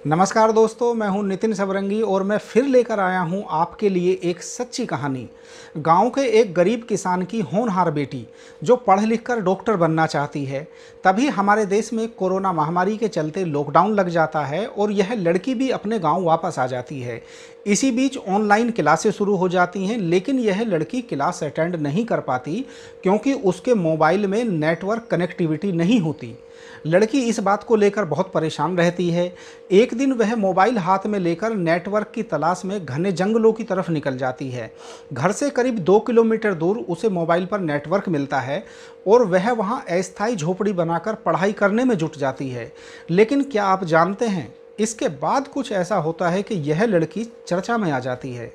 नमस्कार दोस्तों, मैं हूं नितिन सबरंगी और मैं फिर लेकर आया हूं आपके लिए एक सच्ची कहानी। गांव के एक गरीब किसान की होनहार बेटी जो पढ़ लिख कर डॉक्टर बनना चाहती है। तभी हमारे देश में कोरोना महामारी के चलते लॉकडाउन लग जाता है और यह लड़की भी अपने गांव वापस आ जाती है। इसी बीच ऑनलाइन क्लासेस शुरू हो जाती हैं, लेकिन यह लड़की क्लास अटेंड नहीं कर पाती क्योंकि उसके मोबाइल में नेटवर्क कनेक्टिविटी नहीं होती। लड़की इस बात को लेकर बहुत परेशान रहती है। एक दिन वह मोबाइल हाथ में लेकर नेटवर्क की तलाश में घने जंगलों की तरफ निकल जाती है। घर से करीब 2 किलोमीटर दूर उसे मोबाइल पर नेटवर्क मिलता है और वह वहां अस्थायी झोपड़ी बनाकर पढ़ाई करने में जुट जाती है। लेकिन क्या आप जानते हैं, इसके बाद कुछ ऐसा होता है कि यह लड़की चर्चा में आ जाती है।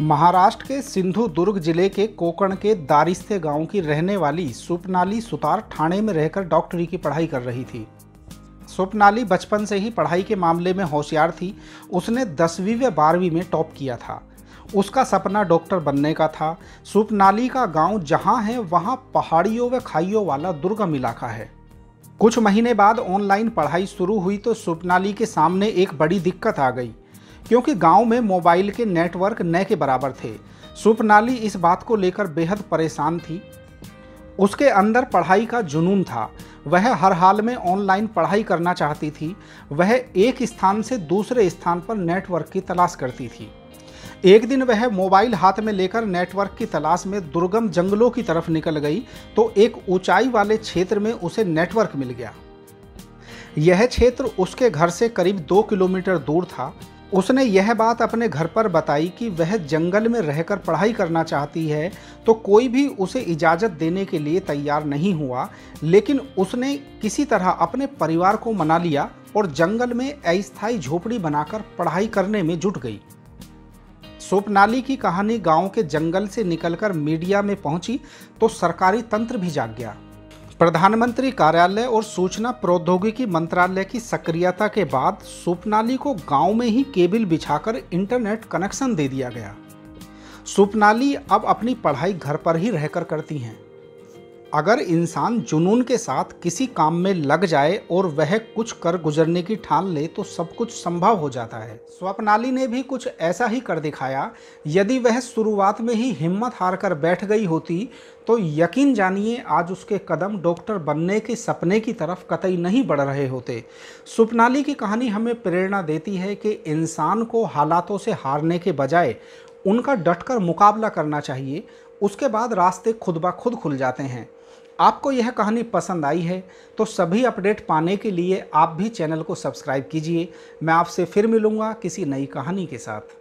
महाराष्ट्र के सिंधुदुर्ग जिले के कोकण के दारिस्ते गांव की रहने वाली स्वप्नाली सुतार ठाणे में रहकर डॉक्टरी की पढ़ाई कर रही थी। स्वप्नाली बचपन से ही पढ़ाई के मामले में होशियार थी। उसने 10वीं व 12वीं में टॉप किया था। उसका सपना डॉक्टर बनने का था। स्वप्नाली का गांव जहां है वहां पहाड़ियों व खाइयों वाला दुर्गम इलाका है। कुछ महीने बाद ऑनलाइन पढ़ाई शुरू हुई तो स्वप्नाली के सामने एक बड़ी दिक्कत आ गई, क्योंकि गांव में मोबाइल के नेटवर्क न के बराबर थे। स्वप्नाली इस बात को लेकर बेहद परेशान थी। उसके अंदर पढ़ाई का जुनून था। वह हर हाल में ऑनलाइन पढ़ाई करना चाहती थी। वह एक स्थान से दूसरे स्थान पर नेटवर्क की तलाश करती थी। एक दिन वह मोबाइल हाथ में लेकर नेटवर्क की तलाश में दुर्गम जंगलों की तरफ निकल गई तो एक ऊंचाई वाले क्षेत्र में उसे नेटवर्क मिल गया। यह क्षेत्र उसके घर से करीब 2 किलोमीटर दूर था। उसने यह बात अपने घर पर बताई कि वह जंगल में रहकर पढ़ाई करना चाहती है, तो कोई भी उसे इजाज़त देने के लिए तैयार नहीं हुआ। लेकिन उसने किसी तरह अपने परिवार को मना लिया और जंगल में अस्थायी झोपड़ी बनाकर पढ़ाई करने में जुट गई। स्वप्नाली की कहानी गांव के जंगल से निकलकर मीडिया में पहुंची तो सरकारी तंत्र भी जाग गया। प्रधानमंत्री कार्यालय और सूचना प्रौद्योगिकी मंत्रालय की सक्रियता के बाद स्वप्नाली को गांव में ही केबल बिछाकर इंटरनेट कनेक्शन दे दिया गया। स्वप्नाली अब अपनी पढ़ाई घर पर ही रहकर करती हैं। अगर इंसान जुनून के साथ किसी काम में लग जाए और वह कुछ कर गुजरने की ठान ले तो सब कुछ संभव हो जाता है। स्वप्नाली ने भी कुछ ऐसा ही कर दिखाया। यदि वह शुरुआत में ही हिम्मत हार कर बैठ गई होती तो यकीन जानिए आज उसके कदम डॉक्टर बनने के सपने की तरफ कतई नहीं बढ़ रहे होते। स्वप्नाली की कहानी हमें प्रेरणा देती है कि इंसान को हालातों से हारने के बजाय उनका डटकर मुकाबला करना चाहिए। उसके बाद रास्ते खुद ब खुद खुल जाते हैं। आपको यह कहानी पसंद आई है तो सभी अपडेट पाने के लिए आप भी चैनल को सब्सक्राइब कीजिए। मैं आपसे फिर मिलूंगा किसी नई कहानी के साथ।